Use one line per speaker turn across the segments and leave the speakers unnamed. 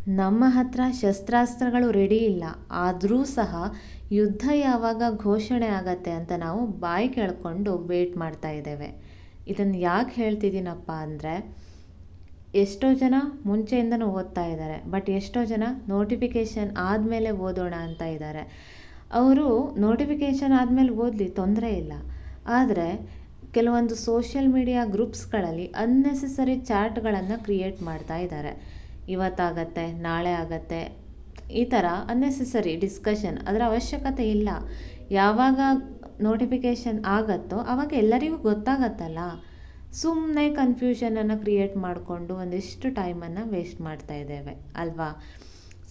ನಮ್ಮ ಹತ್ರ ಶಸ್ತ್ರಾಸ್ತ್ರಗಳು ರೆಡಿ ಇಲ್ಲ, ಆದರೂ ಸಹ ಯುದ್ಧ ಯಾವಾಗ ಘೋಷಣೆ ಆಗತ್ತೆ ಅಂತ ನಾವು ಬಾಯಿ ಕೇಳ್ಕೊಂಡು ವೇಟ್ ಮಾಡ್ತಾ ಇದ್ದೇವೆ. ಇದನ್ನು ಯಾಕೆ ಹೇಳ್ತಿದ್ದೀನಪ್ಪ ಅಂದರೆ, ಎಷ್ಟೋ ಜನ ಮುಂಚೆಯಿಂದನೂ ಓದ್ತಾ ಇದ್ದಾರೆ, ಬಟ್ ಎಷ್ಟೋ ಜನ ನೋಟಿಫಿಕೇಷನ್ ಆದಮೇಲೆ ಓದೋಣ ಅಂತ ಇದ್ದಾರೆ. ಅವರು ನೋಟಿಫಿಕೇಷನ್ ಆದಮೇಲೆ ಓದಲಿ, ತೊಂದರೆ ಇಲ್ಲ. ಆದರೆ ಕೆಲವೊಂದು ಸೋಷಿಯಲ್ ಮೀಡಿಯಾ ಗ್ರೂಪ್ಸ್ಗಳಲ್ಲಿ ಅನ್ನೆಸೆಸರಿ ಚಾಟ್ಗಳನ್ನು ಕ್ರಿಯೇಟ್ ಮಾಡ್ತಾ ಇದ್ದಾರೆ. ಇವತ್ತಾಗತ್ತೆ, ನಾಳೆ ಆಗತ್ತೆ, ಈ ಥರ ಅನ್ನೆಸೆಸರಿ ಡಿಸ್ಕಷನ್, ಅದರ ಅವಶ್ಯಕತೆ ಇಲ್ಲ. ಯಾವಾಗ ನೋಟಿಫಿಕೇಷನ್ ಆಗತ್ತೋ ಆವಾಗ ಎಲ್ಲರಿಗೂ ಗೊತ್ತಾಗತ್ತಲ್ಲ. ಸುಮ್ಮನೆ ಕನ್ಫ್ಯೂಷನನ್ನು ಕ್ರಿಯೇಟ್ ಮಾಡಿಕೊಂಡು ಒಂದಿಷ್ಟು ಟೈಮನ್ನು ವೇಸ್ಟ್ ಮಾಡ್ತಾ ಇದ್ದೇವೆ ಅಲ್ವಾ.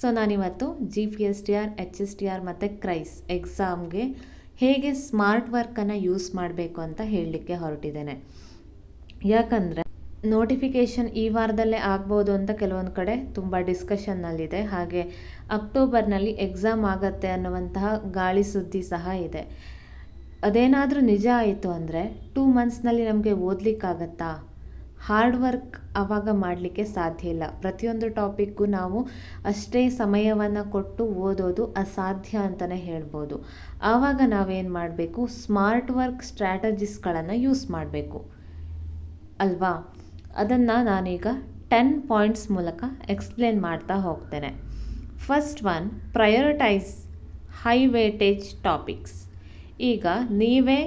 ಸೊ ನಾನಿವತ್ತು GPSTR, HSTR ಮತ್ತು ಕ್ರೈಸ್ ಎಕ್ಸಾಮ್ಗೆ ಹೇಗೆ ಸ್ಮಾರ್ಟ್ ವರ್ಕನ್ನು ಯೂಸ್ ಮಾಡಬೇಕು ಅಂತ ಹೇಳಲಿಕ್ಕೆ ಹೊರಟಿದ್ದೇನೆ. ಯಾಕಂದರೆ ನೋಟಿಫಿಕೇಷನ್ ಈ ವಾರದಲ್ಲೇ ಆಗ್ಬೋದು ಅಂತ ಕೆಲವೊಂದು ಕಡೆ ತುಂಬ ಡಿಸ್ಕಷನ್ನಲ್ಲಿದೆ. ಹಾಗೆ ಅಕ್ಟೋಬರ್ನಲ್ಲಿ ಎಕ್ಸಾಮ್ ಆಗತ್ತೆ ಅನ್ನುವಂತಹ ಗಾಳಿ ಸುದ್ದಿ ಸಹ ಇದೆ. ಅದೇನಾದರೂ ನಿಜ ಆಯಿತು ಅಂದರೆ 2 ಮಂತ್ಸ್ನಲ್ಲಿ ನಮಗೆ ಓದಲಿಕ್ಕಾಗತ್ತಾ? ಹಾರ್ಡ್ ವರ್ಕ್ ಆವಾಗ ಮಾಡಲಿಕ್ಕೆ ಸಾಧ್ಯ ಇಲ್ಲ. ಪ್ರತಿಯೊಂದು ಟಾಪಿಕ್ಗೂ ನಾವು ಅಷ್ಟೇ ಸಮಯವನ್ನು ಕೊಟ್ಟು ಓದೋದು ಅಸಾಧ್ಯ ಅಂತಲೇ ಹೇಳ್ಬೋದು. ಆವಾಗ ನಾವೇನು ಮಾಡಬೇಕು, ಸ್ಮಾರ್ಟ್ ವರ್ಕ್ ಸ್ಟ್ರಾಟಜಿಸ್ಗಳನ್ನು ಯೂಸ್ ಮಾಡಬೇಕು ಅಲ್ವಾ. ಅದನ್ನು ನಾನೀಗ 10 ಪಾಯಿಂಟ್ಸ್ ಮೂಲಕ ಎಕ್ಸ್ಪ್ಲೇನ್ ಮಾಡ್ತಾ ಹೋಗ್ತೇನೆ. First one, prioritise high weightage topics. ಈಗ ನೀವೇ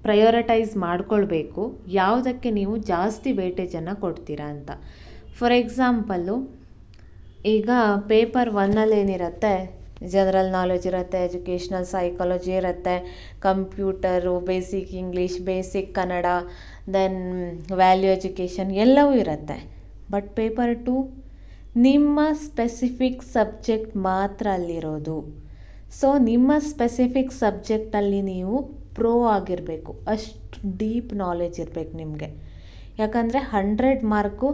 ಪ್ರಯೋರಿಟೈಸ್ ಮಾಡ್ಕೊಳ್ಬೇಕು ಯಾವುದಕ್ಕೆ ನೀವು ಜಾಸ್ತಿ ವೇಟೇಜನ್ನು ಕೊಡ್ತೀರಾ ಅಂತ. ಫಾರ್ ಎಕ್ಸಾಂಪಲ್ಲು, ಈಗ ಪೇಪರ್ 1ನಲ್ಲಿ ಏನಿರುತ್ತೆ, ಜನರಲ್ ನಾಲೆಜ್ ಇರುತ್ತೆ, ಎಜುಕೇಷ್ನಲ್ ಸೈಕಾಲಜಿ ಇರುತ್ತೆ, computer, basic English, basic Kannada, then value education ಎಲ್ಲವೂ ಇರುತ್ತೆ. ಬಟ್ ಪೇಪರ್ 2 ನಿಮ್ಮ ಸ್ಪೆಸಿಫಿಕ್ ಸಬ್ಜೆಕ್ಟ್ ಮಾತ್ರ ಅಲ್ಲಿರೋದು. ಸೊ ನಿಮ್ಮ ಸ್ಪೆಸಿಫಿಕ್ ಸಬ್ಜೆಕ್ಟಲ್ಲಿ ನೀವು ಪ್ರೋ ಆಗಿರಬೇಕು, ಅಷ್ಟು ಡೀಪ್ ನಾಲೆಜ್ ಇರಬೇಕು ನಿಮಗೆ. ಯಾಕಂದರೆ 100 ಮಾರ್ಕು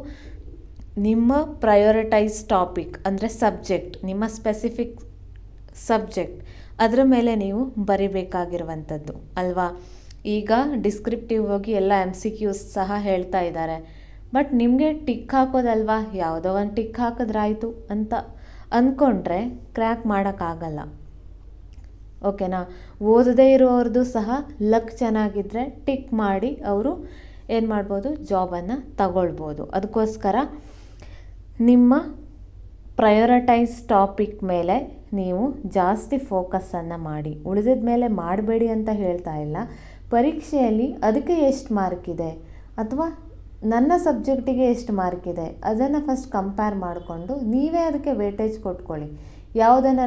ನಿಮ್ಮ ಪ್ರಯೋರಿಟೈಸ್ ಟಾಪಿಕ್ ಅಂದರೆ ಸಬ್ಜೆಕ್ಟ್, ನಿಮ್ಮ ಸ್ಪೆಸಿಫಿಕ್ ಸಬ್ಜೆಕ್ಟ್, ಅದರ ಮೇಲೆ ನೀವು ಬರಿಬೇಕಾಗಿರುವಂಥದ್ದು ಅಲ್ವಾ. ಈಗ ಡಿಸ್ಕ್ರಿಪ್ಟಿವ್ ಹೋಗಿ ಎಲ್ಲ MCQs ಸಹ ಹೇಳ್ತಾ ಇದ್ದಾರೆ. ಬಟ್ ನಿಮಗೆ ಟಿಕ್ ಹಾಕೋದಲ್ವಾ, ಯಾವುದೋ ಒಂದು ಟಿಕ್ ಹಾಕಿದ್ರಾಯ್ತು ಅಂತ ಅಂದ್ಕೊಂಡ್ರೆ ಕ್ರ್ಯಾಕ್ ಮಾಡೋಕ್ಕಾಗಲ್ಲ. ಓಕೆನಾ. ಓದದೇ ಇರೋರ್ದು ಸಹ ಲಕ್ ಚೆನ್ನಾಗಿದ್ದರೆ ಟಿಕ್ ಮಾಡಿ ಅವರು ಏನು ಮಾಡ್ಬೋದು, ಜಾಬನ್ನು ತಗೊಳ್ಬೋದು. ಅದಕ್ಕೋಸ್ಕರ ನಿಮ್ಮ ಪ್ರಯೋರಿಟೈಸ್ ಟಾಪಿಕ್ ಮೇಲೆ ನೀವು ಜಾಸ್ತಿ ಫೋಕಸ್ಸನ್ನು ಮಾಡಿ. ಉಳಿದಿದ ಮೇಲೆ ಮಾಡಬೇಡಿ ಅಂತ ಹೇಳ್ತಾ ಇಲ್ಲ. ಪರೀಕ್ಷೆಯಲ್ಲಿ ಅದಕ್ಕೆ ಎಷ್ಟು ಮಾರ್ಕ್ ಇದೆ ಅಥವಾ ನನ್ನ ಸಬ್ಜೆಕ್ಟಿಗೆ ಎಷ್ಟು ಮಾರ್ಕ್ ಇದೆ ಅದನ್ನು ಫಸ್ಟ್ ಕಂಪೇರ್ ಮಾಡಿಕೊಂಡು ನೀವೇ ಅದಕ್ಕೆ ವೇಟೇಜ್ ಕೊಟ್ಕೊಳ್ಳಿ. ಯಾವುದನ್ನು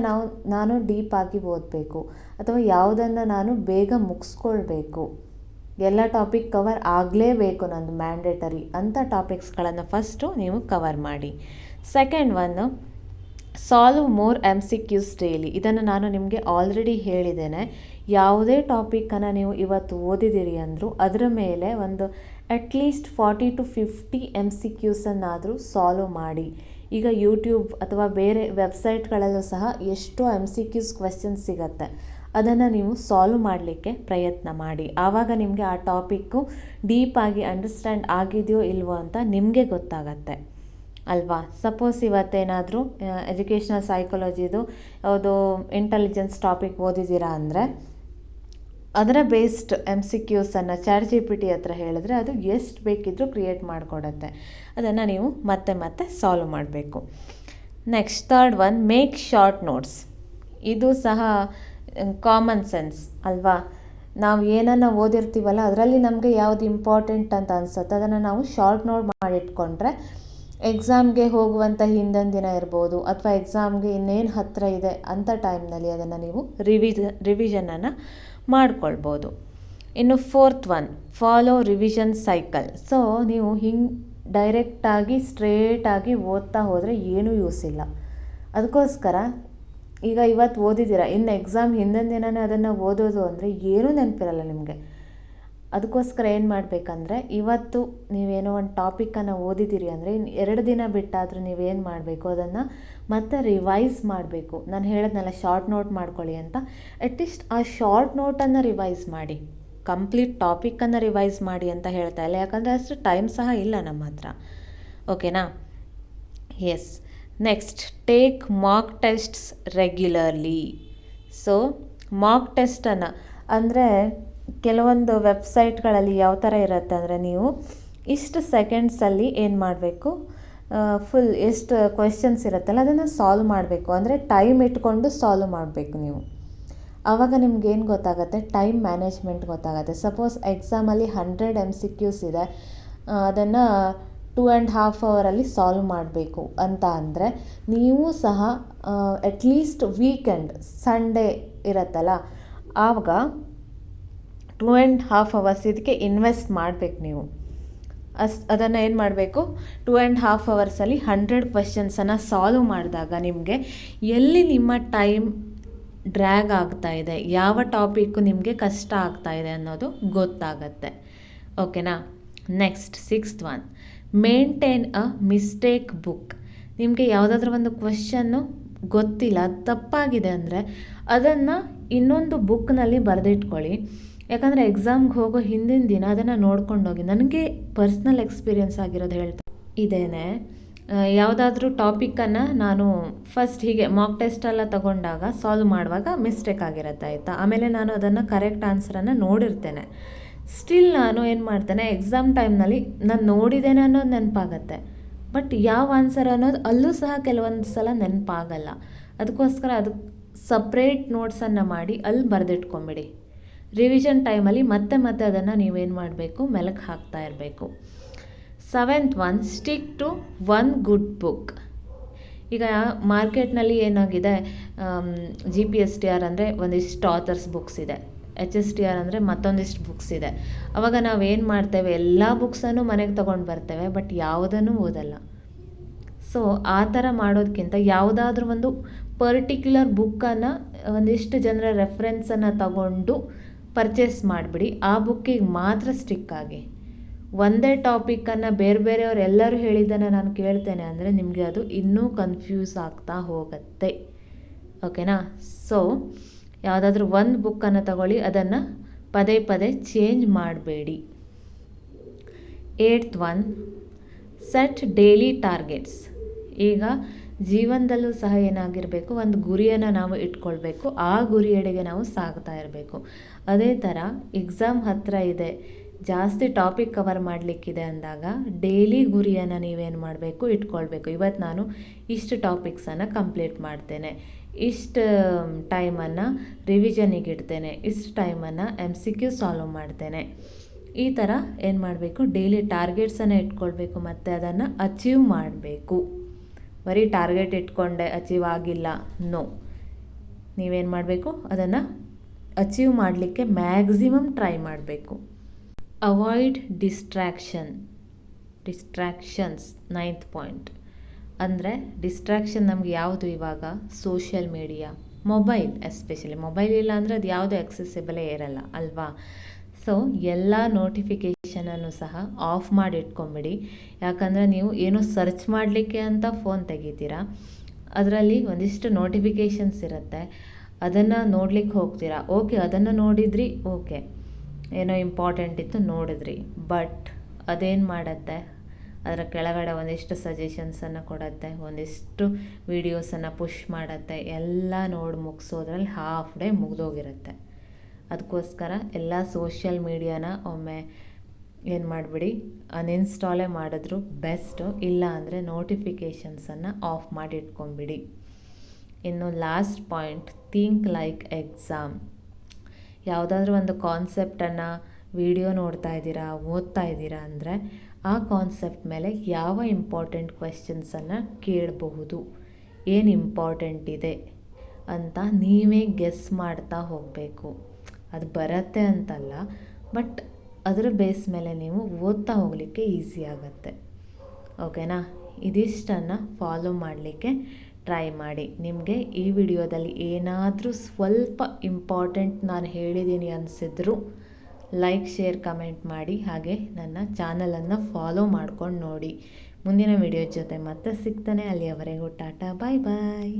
ನಾನು ಡೀಪಾಗಿ ಓದಬೇಕು ಅಥವಾ ಯಾವುದನ್ನು ನಾನು ಬೇಗ ಮುಗಿಸ್ಕೊಳ್ಬೇಕು, ಎಲ್ಲ ಟಾಪಿಕ್ ಕವರ್ ಆಗಲೇಬೇಕು ನಂದು ಮ್ಯಾಂಡೇಟರಿ ಅಂಥ ಟಾಪಿಕ್ಸ್ಗಳನ್ನು ಫಸ್ಟು ನೀವು ಕವರ್ ಮಾಡಿ. Second one, solve more MCQs daily. ಇದನ್ನು ನಾನು ನಿಮಗೆ ಆಲ್ರೆಡಿ ಹೇಳಿದ್ದೇನೆ. ಯಾವುದೇ ಟಾಪಿಕ್ಕನ್ನು ನೀವು ಇವತ್ತು ಓದಿದ್ದೀರಿ ಅಂದರೂ ಅದರ ಮೇಲೆ ಒಂದು ಅಟ್ಲೀಸ್ಟ್ 40 to 50 MCQಸನ್ನಾದರೂ ಸಾಲ್ವ್ ಮಾಡಿ. ಈಗ ಯೂಟ್ಯೂಬ್ ಅಥವಾ ಬೇರೆ ವೆಬ್ಸೈಟ್ಗಳಲ್ಲೂ ಸಹ ಎಷ್ಟೋ MCQs ಕ್ವೆಶ್ಚನ್ಸ್ ಸಿಗುತ್ತೆ. ಅದನ್ನು ನೀವು ಸಾಲ್ವ್ ಮಾಡಲಿಕ್ಕೆ ಪ್ರಯತ್ನ ಮಾಡಿ. ಆವಾಗ ನಿಮಗೆ ಆ ಟಾಪಿಕ್ಕು ಡೀಪಾಗಿ ಅಂಡರ್ಸ್ಟ್ಯಾಂಡ್ ಆಗಿದೆಯೋ ಇಲ್ವೋ ಅಂತ ನಿಮಗೆ ಗೊತ್ತಾಗತ್ತೆ ಅಲ್ವಾ. ಸಪೋಸ್ ಇವತ್ತೇನಾದರೂ ಎಜುಕೇಷ್ನಲ್ ಸೈಕಾಲಜಿದು ಯಾವುದೋ ಇಂಟೆಲಿಜೆನ್ಸ್ ಟಾಪಿಕ್ ಓದಿದ್ದೀರಾ ಅಂದರೆ ಅದರ ಬೇಸ್ಡ್ MCQಸನ್ನು ChatGPT ಹತ್ರ ಹೇಳಿದ್ರೆ ಅದು ಎಷ್ಟು ಬೇಕಿದ್ರೂ ಕ್ರಿಯೇಟ್ ಮಾಡಿಕೊಡತ್ತೆ. ಅದನ್ನು ನೀವು ಮತ್ತೆ ಮತ್ತೆ ಸಾಲ್ವ್ ಮಾಡಬೇಕು. Next third one, make short notes. ಇದು ಸಹ ಕಾಮನ್ ಸೆನ್ಸ್ ಅಲ್ವಾ. ನಾವು ಏನನ್ನು ಓದಿರ್ತೀವಲ್ಲ ಅದರಲ್ಲಿ ನಮಗೆ ಯಾವುದು ಇಂಪಾರ್ಟೆಂಟ್ ಅಂತ ಅನಿಸುತ್ತೆ ಅದನ್ನು ನಾವು ಶಾರ್ಟ್ ನೋಟ್ ಮಾಡಿಟ್ಕೊಂಡ್ರೆ ಎಕ್ಸಾಮ್ಗೆ ಹೋಗುವಂಥ ಹಿಂದಿನ ದಿನ ಇರ್ಬೋದು ಅಥವಾ ಎಕ್ಸಾಮ್ಗೆ ಇನ್ನೇನು ಹತ್ತಿರ ಇದೆ ಅಂಥ ಟೈಮ್ನಲ್ಲಿ ಅದನ್ನು ನೀವು ರಿವಿಷನನ್ನು ಮಾಡ್ಕೊಳ್ಬೋದು. ಇನ್ನು fourth one, follow revision cycle. So ನೀವು ಹಿಂಗೆ ಡೈರೆಕ್ಟಾಗಿ ಸ್ಟ್ರೇಟಾಗಿ ಓದ್ತಾ ಹೋದರೆ ಏನೂ ಯೂಸ್ ಇಲ್ಲ. ಅದಕ್ಕೋಸ್ಕರ ಈಗ ಇವತ್ತು ಓದಿದ್ದೀರಾ, ಇನ್ನು ಎಕ್ಸಾಮ್ ಹಿಂದಿನ ದಿನವೇ ಅದನ್ನು ಓದೋದು ಅಂದರೆ ಏನೂ ನೆನಪಿರಲ್ಲ ನಿಮಗೆ. ಅದಕ್ಕೋಸ್ಕರ ಏನು ಮಾಡಬೇಕಂದ್ರೆ, ಇವತ್ತು ನೀವೇನೋ ಒಂದು ಟಾಪಿಕ್ಕನ್ನು ಓದಿದ್ದೀರಿ ಅಂದರೆ ಇನ್ನು 2 ದಿನ ಬಿಟ್ಟಾದರೂ ನೀವೇನು ಮಾಡಬೇಕು, ಅದನ್ನು ಮತ್ತೆ ರಿವೈಸ್ ಮಾಡಬೇಕು. ನಾನು ಹೇಳಿದ್ನಲ್ಲ ಶಾರ್ಟ್ ನೋಟ್ ಮಾಡ್ಕೊಳ್ಳಿ ಅಂತ. ಅಟ್ಲೀಸ್ಟ್ ಆ ಶಾರ್ಟ್ ನೋಟನ್ನು ರಿವೈಸ್ ಮಾಡಿ, ಕಂಪ್ಲೀಟ್ ಟಾಪಿಕ್ಕನ್ನು ರಿವೈಸ್ ಮಾಡಿ ಅಂತ ಹೇಳ್ತಾ ಇಲ್ಲ. ಯಾಕಂದರೆ ಅಷ್ಟು ಟೈಮ್ ಸಹ ಇಲ್ಲ ನಮ್ಮ ಹತ್ರ. ಓಕೆನಾ. Yes. Next, take mock tests regularly. So mock ಟೆಸ್ಟನ್ನು ಅಂದರೆ ಕೆಲವೊಂದು ವೆಬ್ಸೈಟ್ಗಳಲ್ಲಿ ಯಾವ ಥರ ಇರುತ್ತೆ ಅಂದರೆ, ನೀವು ಇಷ್ಟು ಸೆಕೆಂಡ್ಸಲ್ಲಿ ಏನು ಮಾಡಬೇಕು, ಫುಲ್ ಎಷ್ಟು ಕ್ವೆಶ್ಚನ್ಸ್ ಇರುತ್ತಲ್ಲ ಅದನ್ನು ಸಾಲ್ವ್ ಮಾಡಬೇಕು. ಅಂದರೆ ಟೈಮ್ ಇಟ್ಕೊಂಡು ಸಾಲ್ವ್ ಮಾಡಬೇಕು ನೀವು. ಆವಾಗ ನಿಮ್ಗೇನು ಗೊತ್ತಾಗುತ್ತೆ, ಟೈಮ್ ಮ್ಯಾನೇಜ್ಮೆಂಟ್ ಗೊತ್ತಾಗುತ್ತೆ. ಸಪೋಸ್ ಎಕ್ಸಾಮಲ್ಲಿ 100 MCQs ಇದೆ, ಅದನ್ನು 2.5 ಅವರಲ್ಲಿ ಸಾಲ್ವ್ ಮಾಡಬೇಕು ಅಂತ ಅಂದರೆ, ನೀವು ಸಹ ಅಟ್ಲೀಸ್ಟ್ ವೀಕೆಂಡ್ ಸಂಡೇ ಇರುತ್ತಲ್ಲ ಆವಾಗ 2.5 ಅವರ್ಸ್ ಇದಕ್ಕೆ ಇನ್ವೆಸ್ಟ್ ಮಾಡಬೇಕು ನೀವು. ಅದನ್ನು ಏನು ಮಾಡಬೇಕು, 2.5 ಅವರ್ಸಲ್ಲಿ 100 ಕ್ವೆಶ್ಚನ್ಸನ್ನು ಸಾಲ್ವ್ ಮಾಡಿದಾಗ ನಿಮಗೆ ಎಲ್ಲಿ ನಿಮ್ಮ ಟೈಮ್ ಡ್ರ್ಯಾಗ್ ಆಗ್ತಾ ಇದೆ, ಯಾವ ಟಾಪಿಕ್ಕು ನಿಮಗೆ ಕಷ್ಟ ಆಗ್ತಾ ಇದೆ ಅನ್ನೋದು ಗೊತ್ತಾಗತ್ತೆ. ಓಕೆನಾ. Next 6th one, maintain a mistake book. ನಿಮಗೆ ಯಾವುದಾದ್ರೂ ಒಂದು ಕ್ವೆಶ್ಚನ್ನು ಗೊತ್ತಿಲ್ಲ, ಅದು ತಪ್ಪಾಗಿದೆ ಅಂದರೆ ಅದನ್ನು ಇನ್ನೊಂದು ಬುಕ್ನಲ್ಲಿ ಬರೆದಿಟ್ಕೊಳ್ಳಿ. ಯಾಕಂದರೆ ಎಕ್ಸಾಮ್ಗೆ ಹೋಗೋ ಹಿಂದಿನ ದಿನ ಅದನ್ನು ನೋಡ್ಕೊಂಡೋಗಿ. ನನಗೆ ಪರ್ಸ್ನಲ್ ಎಕ್ಸ್ಪೀರಿಯೆನ್ಸ್ ಆಗಿರೋದು ಹೇಳ್ತಾ ಇದೇನೆ. ಯಾವುದಾದ್ರೂ ಟಾಪಿಕ್ಕನ್ನು ನಾನು ಫಸ್ಟ್ ಹೀಗೆ ಮಾಕ್ ಟೆಸ್ಟ್ ಎಲ್ಲ ತಗೊಂಡಾಗ ಸಾಲ್ವ್ ಮಾಡುವಾಗ ಮಿಸ್ಟೇಕ್ ಆಗಿರುತ್ತೆ, ಆಯಿತಾ. ಆಮೇಲೆ ನಾನು ಅದನ್ನು ಕರೆಕ್ಟ್ ಆನ್ಸರನ್ನು ನೋಡಿರ್ತೇನೆ. ಸ್ಟಿಲ್ ನಾನು ಏನು ಮಾಡ್ತೇನೆ, ಎಕ್ಸಾಮ್ ಟೈಮ್ನಲ್ಲಿ ನಾನು ನೋಡಿದ್ದೇನೆ ಅನ್ನೋದು ನೆನಪಾಗತ್ತೆ, ಬಟ್ ಯಾವ ಆನ್ಸರ್ ಅನ್ನೋದು ಅಲ್ಲೂ ಸಹ ಕೆಲವೊಂದು ಸಲ ನೆನಪಾಗಲ್ಲ. ಅದಕ್ಕೋಸ್ಕರ ಅದಕ್ಕೆ ಸಪ್ರೇಟ್ ನೋಟ್ಸನ್ನು ಮಾಡಿ ಅಲ್ಲಿ ಬರೆದಿಟ್ಕೊಂಬಿಡಿ. ರಿವಿಷನ್ ಟೈಮಲ್ಲಿ ಮತ್ತೆ ಅದನ್ನು ನೀವೇನು ಮಾಡಬೇಕು, ಮೆಲುಕು ಹಾಕ್ತಾ ಇರಬೇಕು. 7th one, stick to 1 good book. ಈಗ ಮಾರ್ಕೆಟ್ನಲ್ಲಿ ಏನಾಗಿದೆ, GPSTR ಅಂದರೆ ಒಂದಿಷ್ಟು ಆಥರ್ಸ್ ಬುಕ್ಸ್ ಇದೆ, HSTR ಅಂದರೆ ಮತ್ತೊಂದಿಷ್ಟು ಬುಕ್ಸ್ ಇದೆ. ಆವಾಗ ನಾವೇನು ಮಾಡ್ತೇವೆ, ಎಲ್ಲ ಬುಕ್ಸನ್ನು ಮನೆಗೆ ತೊಗೊಂಡು ಬರ್ತೇವೆ, ಬಟ್ ಯಾವುದನ್ನು ಓದಲ್ಲ. ಸೊ ಆ ಥರ ಮಾಡೋದಕ್ಕಿಂತ ಯಾವುದಾದ್ರೂ ಒಂದು ಪರ್ಟಿಕ್ಯುಲರ್ ಬುಕ್ಕನ್ನು ಒಂದಿಷ್ಟು ಜನರ ರೆಫರೆನ್ಸನ್ನು ತಗೊಂಡು ಪರ್ಚೇಸ್ ಮಾಡಿಬಿಡಿ. ಆ ಬುಕ್ಕಿಗೆ ಮಾತ್ರ ಸ್ಟಿಕ್ ಆಗಿ. ಒಂದೇ ಟಾಪಿಕ್ಕನ್ನು ಬೇರೆಯವ್ರು ಎಲ್ಲರೂ ಹೇಳಿದ್ದನ್ನು ನಾನು ಕೇಳ್ತೇನೆ ಅಂದರೆ ನಿಮಗೆ ಅದು ಇನ್ನೂ ಕನ್ಫ್ಯೂಸ್ ಆಗ್ತಾ ಹೋಗುತ್ತೆ. ಓಕೆನಾ. ಸೊ ಯಾವುದಾದ್ರೂ ಒಂದು ಬುಕ್ಕನ್ನು ತಗೊಳ್ಳಿ, ಅದನ್ನು ಪದೇ ಚೇಂಜ್ ಮಾಡಬೇಡಿ. 8th one, set daily targets. ಈಗ ಜೀವನದಲ್ಲೂ ಸಹ ಏನಾಗಿರಬೇಕು, ಒಂದು ಗುರಿಯನ್ನು ನಾವು ಇಟ್ಕೊಳ್ಬೇಕು, ಆ ಗುರಿಯೆಡೆಗೆ ನಾವು ಸಾಗ್ತಾ ಇರಬೇಕು. ಅದೇ ಥರ ಎಕ್ಸಾಮ್ ಹತ್ತಿರ ಇದೆ, ಜಾಸ್ತಿ ಟಾಪಿಕ್ ಕವರ್ ಮಾಡಲಿಕ್ಕಿದೆ ಅಂದಾಗ ಡೈಲಿ ಗುರಿಯನ್ನು ನೀವೇನು ಮಾಡಬೇಕು, ಇಟ್ಕೊಳ್ಬೇಕು. ಇವತ್ತು ನಾನು ಇಷ್ಟು ಟಾಪಿಕ್ಸನ್ನು ಕಂಪ್ಲೀಟ್ ಮಾಡ್ತೇನೆ, ಇಷ್ಟು ಟೈಮನ್ನು ರಿವಿಷನಿಗೆ ಇಡ್ತೇನೆ, ಇಷ್ಟು ಟೈಮನ್ನು MCQ ಸಾಲ್ವ್ ಮಾಡ್ತೇನೆ. ಈ ಥರ ಏನು ಮಾಡಬೇಕು, ಡೈಲಿ ಟಾರ್ಗೆಟ್ಸನ್ನು ಇಟ್ಕೊಳ್ಬೇಕು ಮತ್ತು ಅದನ್ನು ಅಚೀವ್ ಮಾಡಬೇಕು. ಬರೀ ಟಾರ್ಗೆಟ್ ಇಟ್ಕೊಂಡೆ ಅಚೀವ್ ಆಗಿಲ್ಲ, ನೋ. ನೀವೇನು ಮಾಡಬೇಕು, ಅದನ್ನು ಅಚೀವ್ ಮಾಡಲಿಕ್ಕೆ ಮ್ಯಾಕ್ಸಿಮಮ್ ಟ್ರೈ ಮಾಡಬೇಕು. Avoid distractions 9th point. ಅಂದರೆ ಡಿಸ್ಟ್ರಾಕ್ಷನ್ ನಮಗೆ ಯಾವುದು ಇವಾಗ, social media, mobile. Especially mobile ಇಲ್ಲ ಅಂದರೆ ಅದು ಯಾವುದೂ ಆಕ್ಸೆಸಿಬಲೇ ಇರಲ್ಲ ಅಲ್ವಾ. ಸೊ ಎಲ್ಲ ನೋಟಿಫಿಕೇಷನನ್ನು ಸಹ ಆಫ್ ಮಾಡಿ ಇಟ್ಕೊಂಬಿಡಿ. ಯಾಕಂದರೆ ನೀವು ಏನೋ ಸರ್ಚ್ ಮಾಡಲಿಕ್ಕೆ ಅಂತ ಫೋನ್ ತೆಗಿತೀರಾ, ಅದರಲ್ಲಿ ಒಂದಿಷ್ಟು ನೋಟಿಫಿಕೇಷನ್ಸ್ ಇರುತ್ತೆ, ಅದನ್ನು ನೋಡ್ಲಿಕ್ಕೆ ಹೋಗ್ತೀರಾ. ಓಕೆ, ಅದನ್ನು ನೋಡಿದ್ರಿ, ಓಕೆ, ಏನೋ ಇಂಪಾರ್ಟೆಂಟ್ ಇತ್ತು ನೋಡಿದ್ರಿ, ಬಟ್ ಅದೇನು ಮಾಡುತ್ತೆ, ಅದರ ಕೆಳಗಡೆ ಒಂದಿಷ್ಟು ಸಜೆಷನ್ಸನ್ನು ಕೊಡುತ್ತೆ, ಒಂದಿಷ್ಟು ವೀಡಿಯೋಸನ್ನು ಪುಷ್ ಮಾಡುತ್ತೆ. ಎಲ್ಲ ನೋಡಿ ಮುಗಿಸೋದ್ರಲ್ಲಿ ಹಾಫ್ ಡೇ ಮುಗಿದೋಗಿರುತ್ತೆ. ಅದಕ್ಕೋಸ್ಕರ ಎಲ್ಲ ಸೋಷಿಯಲ್ ಮೀಡಿಯಾನ ಒಮ್ಮೆ ಏನು ಮಾಡಿಬಿಡಿ, ಅನ್ಇನ್ಸ್ಟಾಲೇ ಮಾಡಿದ್ರು ಬೆಸ್ಟು. ಇಲ್ಲ ಅಂದರೆ ನೋಟಿಫಿಕೇಷನ್ಸನ್ನು ಆಫ್ ಮಾಡಿ ಇಟ್ಕೊಂಬಿಡಿ. ಇನ್ನು last point, think like exam. ಯಾವುದಾದ್ರೂ ಒಂದು ಕಾನ್ಸೆಪ್ಟನ್ನು ವಿಡಿಯೋ ನೋಡ್ತಾ ಇದ್ದೀರಾ, ಓದ್ತಾ ಇದ್ದೀರಾ ಅಂದರೆ ಆ ಕಾನ್ಸೆಪ್ಟ್ ಮೇಲೆ ಯಾವ ಇಂಪಾರ್ಟೆಂಟ್ ಕ್ವೆಶ್ಚನ್ಸನ್ನು ಕೇಳಬಹುದು, ಏನು ಇಂಪಾರ್ಟೆಂಟ್ ಇದೆ ಅಂತ ನೀವೇ ಗೆಸ್ ಮಾಡ್ತಾ ಹೋಗಬೇಕು. ಅದು ಬರುತ್ತೆ ಅಂತಲ್ಲ, ಬಟ್ ಅದರ ಬೇಸ್ ಮೇಲೆ ನೀವು ಓದ್ತಾ ಹೋಗಲಿಕ್ಕೆ ಈಸಿ ಆಗುತ್ತೆ. ಓಕೆನಾ. ಇದಿಷ್ಟನ್ನು ಫಾಲೋ ಮಾಡಲಿಕ್ಕೆ ಟ್ರೈ ಮಾಡಿ. ನಿಮಗೆ ಈ ವಿಡಿಯೋದಲ್ಲಿ ಏನಾದರೂ ಸ್ವಲ್ಪ ಇಂಪಾರ್ಟೆಂಟ್ ನಾನು ಹೇಳಿದ್ದೀನಿ ಅನಿಸಿದ್ರು ಲೈಕ್, ಶೇರ್, ಕಮೆಂಟ್ ಮಾಡಿ. ಹಾಗೆ ನನ್ನ ಚಾನಲನ್ನು ಫಾಲೋ ಮಾಡ್ಕೊಂಡು ನೋಡಿ. ಮುಂದಿನ ವಿಡಿಯೋ ಜೊತೆ ಮತ್ತೆ ಸಿಗ್ತಾನೆ. ಅಲ್ಲಿಯವರೆಗೂ ಟಾಟಾ, ಬಾಯ್ ಬಾಯ್.